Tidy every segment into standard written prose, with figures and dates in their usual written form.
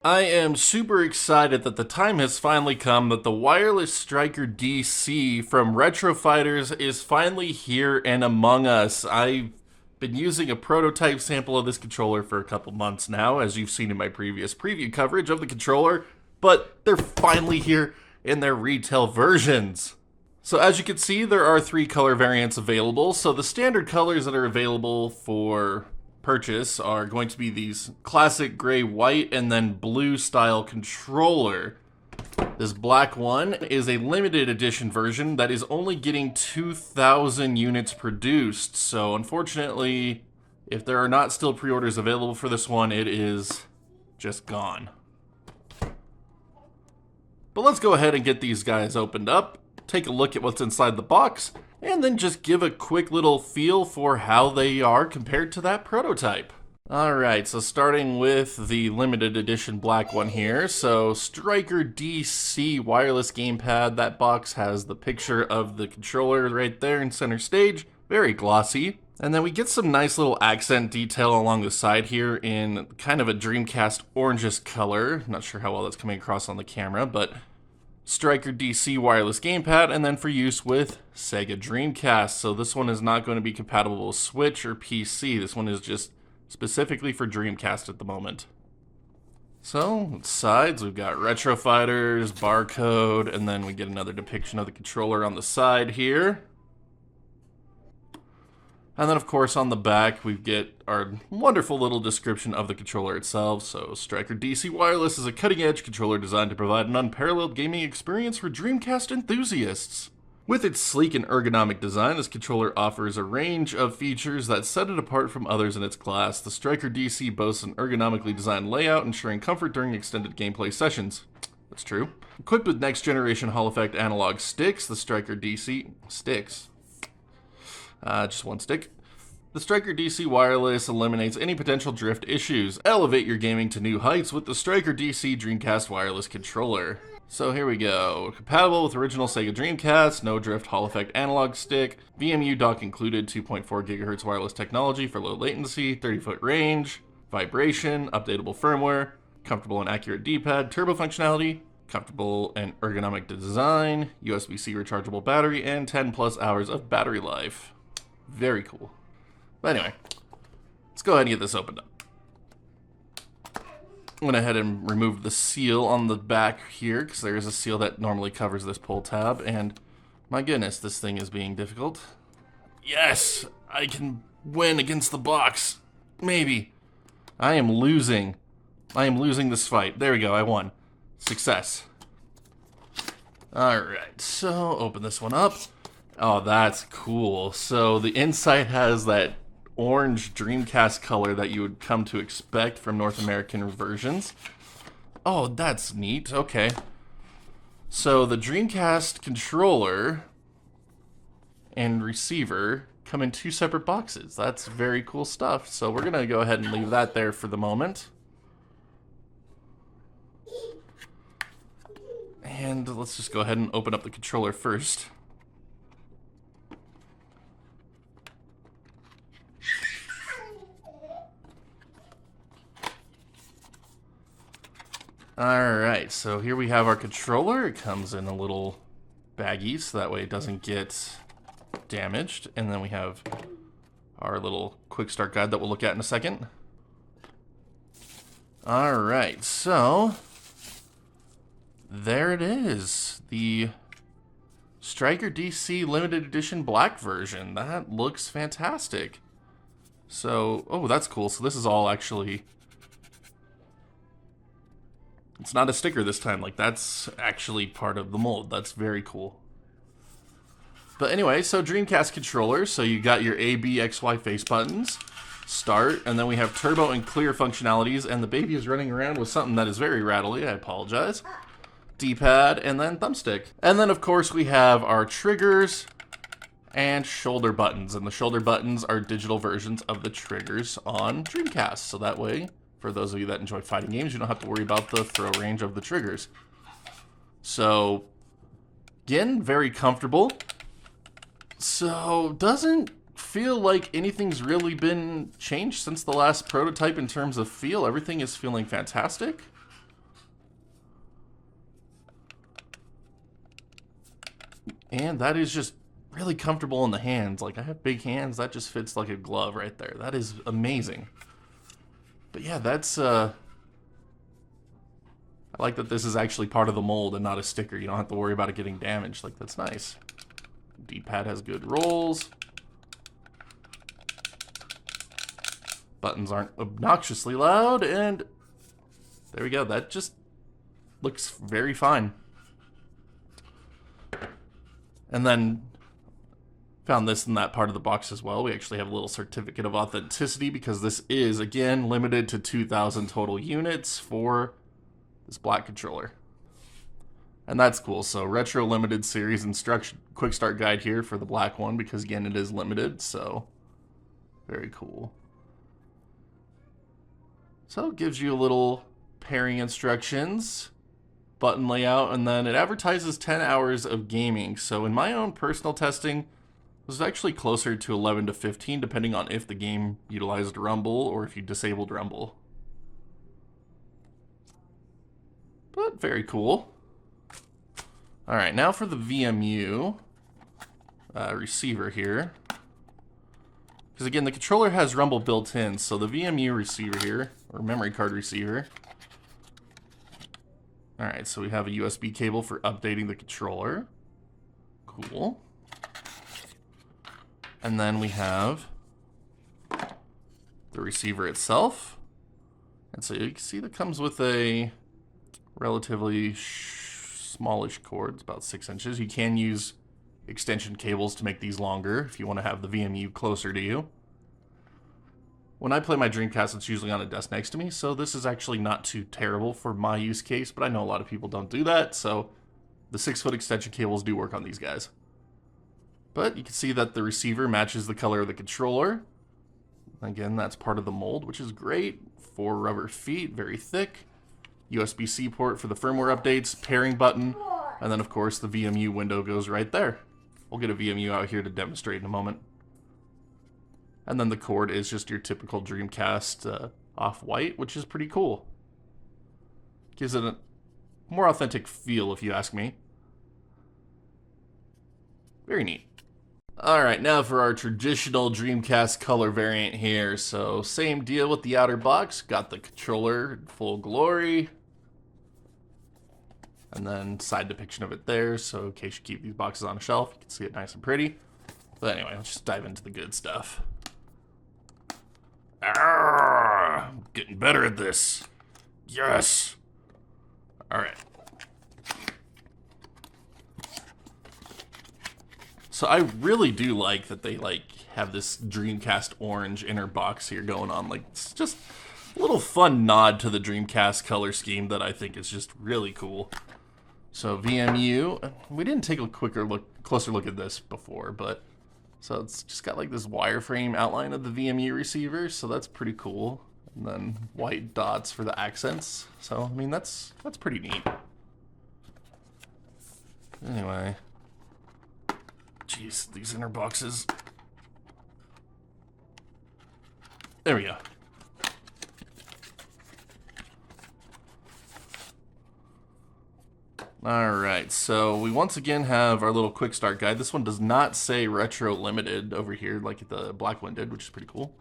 I am super excited that the time has finally come that the wireless Striker DC from Retro Fighters is finally here and among us. I've been using a prototype sample of this controller for a couple months now, as you've seen in my previous preview coverage of the controller, but they're finally here in their retail versions. So as you can see, there are 3 color variants available. So the standard colors that are available for purchase are going to be these classic gray, white, and then blue style controller. This black one is a limited edition version that is only getting 2,000 units produced. So unfortunately, if there are not still pre-orders available for this one, it is just gone. But let's go ahead and get these guys opened up, take a look at what's inside the box, and then just give a quick little feel for how they are compared to that prototype. Alright, so starting with the limited edition black one here. So Striker DC wireless gamepad. That box has the picture of the controller right there in center stage. Very glossy. And then we get some nice little accent detail along the side here in kind of a Dreamcast orangish color. Not sure how well that's coming across on the camera, but Striker DC wireless gamepad, and then for use with Sega Dreamcast. So this one is not going to be compatible with Switch or PC. This one is just specifically for Dreamcast at the moment. So, sides, we've got Retro Fighters, barcode, and then we get another depiction of the controller on the side here. And then, of course, on the back, we get our wonderful little description of the controller itself. So, Striker DC Wireless is a cutting-edge controller designed to provide an unparalleled gaming experience for Dreamcast enthusiasts. With its sleek and ergonomic design, this controller offers a range of features that set it apart from others in its class. The Striker DC boasts an ergonomically designed layout, ensuring comfort during extended gameplay sessions. That's true. Equipped with next-generation Hall Effect analog sticks, the Striker DC... Sticks? Just one stick. The Striker DC Wireless eliminates any potential drift issues. Elevate your gaming to new heights with the Striker DC Dreamcast Wireless Controller. So here we go. Compatible with original Sega Dreamcast, no drift Hall Effect analog stick, VMU dock included, 2.4 GHz wireless technology for low latency, 30-foot range, vibration, updatable firmware, comfortable and accurate D-pad, turbo functionality, comfortable and ergonomic design, USB-C rechargeable battery, and 10 plus hours of battery life. Very cool. But anyway, let's go ahead and get this opened up. I went ahead and removed the seal on the back here, because there is a seal that normally covers this pull tab, and my goodness, this thing is being difficult. Yes! I can win against the box. Maybe. I am losing. I am losing this fight. There we go, I won. Success. Alright, so open this one up. Oh, that's cool. So the inside has that orange Dreamcast color that you would come to expect from North American versions. Oh, that's neat. Okay. So the Dreamcast controller and receiver come in 2 separate boxes. That's very cool stuff. So we're going to go ahead and leave that there for the moment. And let's just go ahead and open up the controller first. Alright, so here we have our controller. It comes in a little baggie, so that way it doesn't get damaged. And then we have our little quick start guide that we'll look at in a second. Alright, so there it is. The Striker DC Limited Edition Black version. That looks fantastic. So, oh, that's cool. So this is all actually... It's not a sticker this time, like that's actually part of the mold. That's very cool. But anyway, so Dreamcast controller, so you got your A, B, X, Y face buttons, start, and then we have turbo and clear functionalities, and the baby is running around with something that is very rattly, I apologize. D-pad, and then thumbstick. And then of course we have our triggers and shoulder buttons, and the shoulder buttons are digital versions of the triggers on Dreamcast, so that way, for those of you that enjoy fighting games, you don't have to worry about the throw range of the triggers. So, again, very comfortable. So, doesn't feel like anything's really been changed since the last prototype in terms of feel. Everything is feeling fantastic. And that is just really comfortable in the hands. Like, I have big hands, that just fits like a glove right there. That is amazing. But yeah, that's, I like that this is actually part of the mold and not a sticker. You don't have to worry about it getting damaged. Like, that's nice. D-pad has good rolls. Buttons aren't obnoxiously loud, and there we go. That just looks very fine. And then found this in that part of the box as well. We actually have a little certificate of authenticity because this is, again, limited to 2,000 total units for this black controller. And that's cool. So retro limited series instruction quick start guide here for the black one because, again, it is limited. So very cool. So it gives you a little pairing instructions, button layout, and then it advertises 10 hours of gaming. So in my own personal testing, it was actually closer to 11 to 15, depending on if the game utilized rumble or if you disabled rumble. But very cool. All right, now for the VMU receiver here. Because again, the controller has rumble built in, so the VMU receiver here, or memory card receiver. All right, so we have a USB cable for updating the controller. Cool. And then we have the receiver itself. And so you can see that comes with a relatively smallish cord, it's about 6 inches. You can use extension cables to make these longer if you want to have the VMU closer to you. When I play my Dreamcast, it's usually on a desk next to me, so this is actually not too terrible for my use case, but I know a lot of people don't do that, so the 6-foot extension cables do work on these guys. But you can see that the receiver matches the color of the controller. Again, that's part of the mold, which is great. 4 rubber feet, very thick. USB-C port for the firmware updates, pairing button, and then of course the VMU window goes right there. We'll get a VMU out here to demonstrate in a moment. And then the cord is just your typical Dreamcast off-white, which is pretty cool. Gives it a more authentic feel, if you ask me. Very neat. Alright, now for our traditional Dreamcast color variant here. So, same deal with the outer box. Got the controller in full glory. And then side depiction of it there, so in case you keep these boxes on a shelf, you can see it nice and pretty. But anyway, let's just dive into the good stuff. I'm getting better at this. Yes! Alright. So I really do like that they have this Dreamcast orange inner box here going on. Like, it's just a little fun nod to the Dreamcast color scheme that I think is just really cool. So VMU, we didn't take a closer look at this before, but so it's just got like this wireframe outline of the VMU receiver, so that's pretty cool. And then white dots for the accents. So I mean that's pretty neat. Anyway, jeez, these inner boxes. There we go. Alright, so we once again have our little quick start guide. This one does not say retro limited over here like the black one did, which is pretty cool.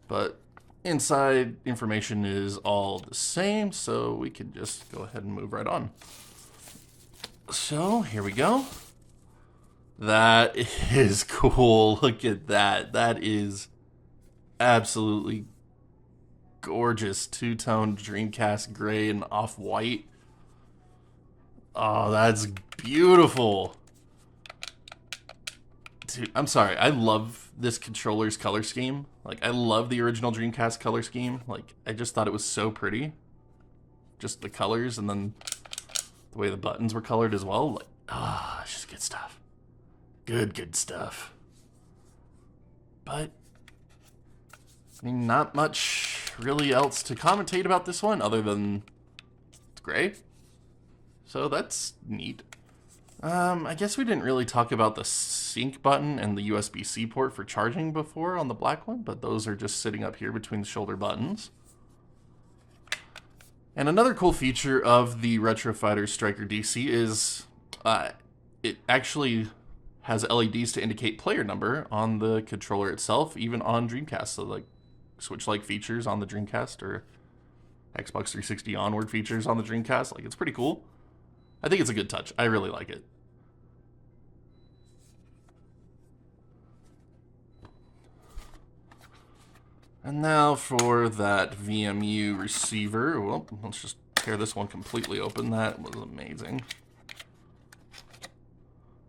But inside information is all the same, so we can just go ahead and move right on. So, here we go. That is cool. Look at that. That is absolutely gorgeous. Two-tone Dreamcast gray and off-white. Oh, that's beautiful. Dude, I'm sorry. I love this controller's color scheme. Like, I love the original Dreamcast color scheme. Like, I just thought it was so pretty. Just the colors and then the way the buttons were colored as well. Like, it's just good stuff. Good stuff. But, I mean, not much really else to commentate about this one other than it's gray. So that's neat. I guess we didn't really talk about the sync button and the USB-C port for charging before on the black one, but those are just sitting up here between the shoulder buttons. And another cool feature of the Retro Fighter Striker DC is it actually has LEDs to indicate player number on the controller itself, even on Dreamcast. So like Switch-like features on the Dreamcast or Xbox 360 onward features on the Dreamcast. Like, it's pretty cool. I think it's a good touch. I really like it. And now for that VMU receiver. Well, let's just tear this one completely open. That was amazing.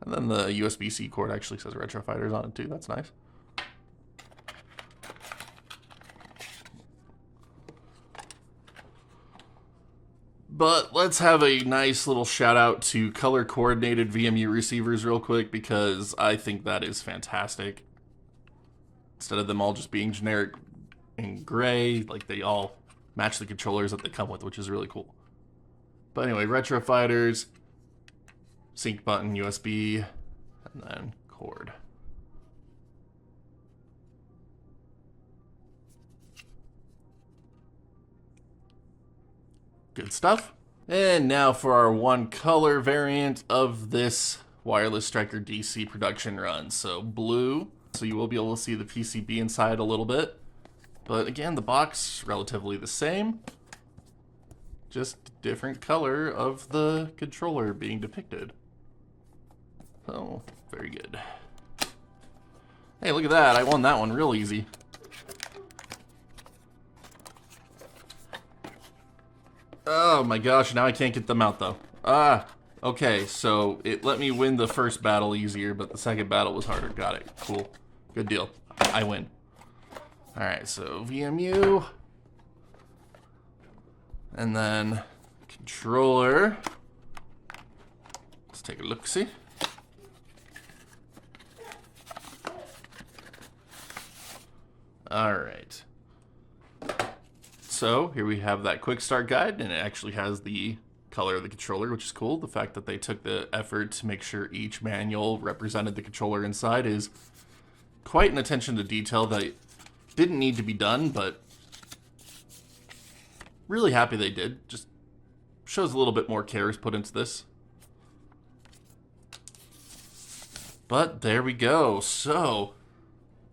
And then the USB-C cord actually says Retro Fighters on it too. That's nice. But let's have a nice little shout out to color coordinated VMU receivers real quick, because I think that is fantastic. Instead of them all just being generic in gray, like they all match the controllers that they come with, which is really cool. But anyway, Retro Fighters, sync button, USB, and then cord. Good stuff. And now for our one color variant of this wireless Striker DC production run. So blue, so you will be able to see the PCB inside a little bit. But again, the box relatively the same. Just different color of the controller being depicted. So, very good. Hey, look at that. I won that one real easy. Oh my gosh, now I can't get them out though. Okay, so it let me win the first battle easier, but the second battle was harder. Got it. Cool. Good deal. I win. Alright, so VMU. And then controller. Let's take a look-see. Alright. So here we have that quick start guide, and it actually has the color of the controller, which is cool. The fact that they took the effort to make sure each manual represented the controller inside is quite an attention to detail that didn't need to be done, but really happy they did. Just shows a little bit more care is put into this. But there we go. So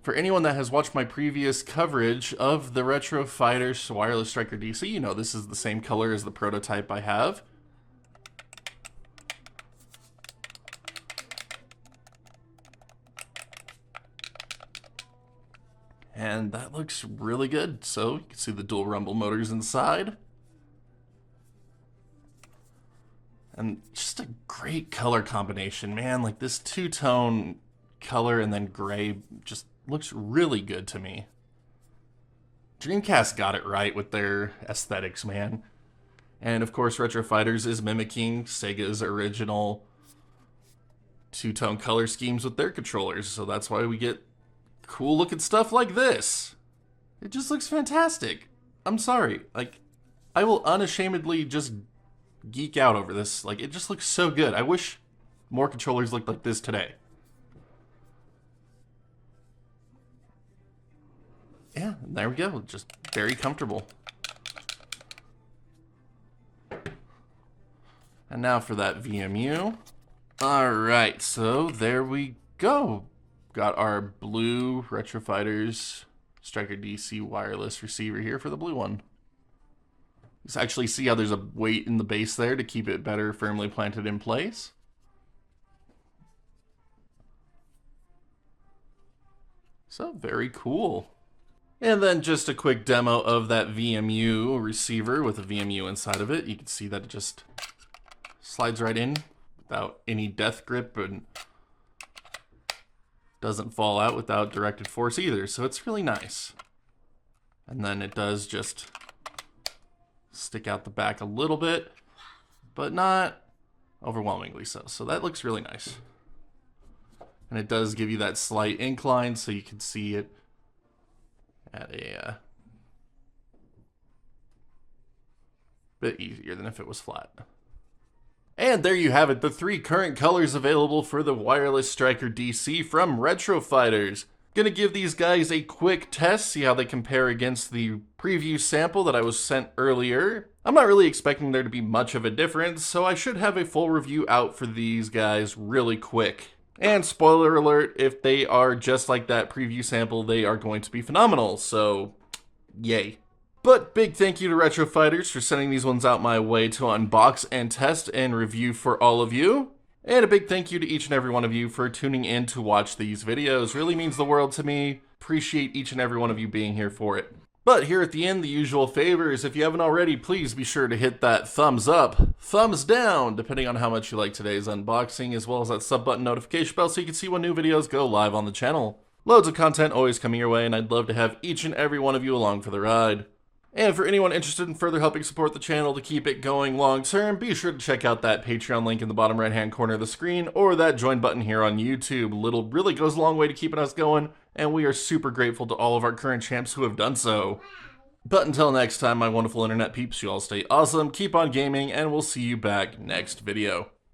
for anyone that has watched my previous coverage of the Retro Fighters Wireless Striker DC, you know this is the same color as the prototype I have. And that looks really good. So you can see the dual rumble motors inside. And just a great color combination, man. Like this two-tone color and then gray just looks really good to me. Dreamcast got it right with their aesthetics, man. And of course, Retro Fighters is mimicking Sega's original two-tone color schemes with their controllers, so that's why we get cool looking stuff like this. It just looks fantastic. I'm sorry, like, I will unashamedly just geek out over this. Like, it just looks so good. I wish more controllers looked like this today. Yeah, there we go. Just very comfortable. And now for that VMU. Alright, so there we go. Got our blue Retro Fighters Striker DC wireless receiver here for the blue one. Let's actually see how there's a weight in the base there to keep it better firmly planted in place. So very cool. And then just a quick demo of that VMU receiver with a VMU inside of it. You can see that it just slides right in without any death grip and doesn't fall out without directed force either. So it's really nice. And then it does just stick out the back a little bit, but not overwhelmingly so. So that looks really nice. And it does give you that slight incline so you can see it at a bit easier than if it was flat. And there you have it, the 3 current colors available for the Wireless Striker DC from Retro Fighters. Gonna give these guys a quick test, see how they compare against the preview sample that I was sent earlier. I'm not really expecting there to be much of a difference, so I should have a full review out for these guys really quick. And spoiler alert, if they are just like that preview sample, they are going to be phenomenal, so yay. But big thank you to Retro Fighters for sending these ones out my way to unbox and test and review for all of you. And a big thank you to each and every one of you for tuning in to watch these videos. Really means the world to me. Appreciate each and every one of you being here for it. But here at the end, the usual favors. If you haven't already, please be sure to hit that thumbs up, thumbs down, depending on how much you like today's unboxing, as well as that sub button notification bell so you can see when new videos go live on the channel. Loads of content always coming your way, and I'd love to have each and every one of you along for the ride. And for anyone interested in further helping support the channel to keep it going long term, be sure to check out that Patreon link in the bottom right hand corner of the screen, or that join button here on YouTube. Little really goes a long way to keeping us going, and we are super grateful to all of our current champs who have done so. But until next time, my wonderful internet peeps, you all stay awesome, keep on gaming, and we'll see you back next video.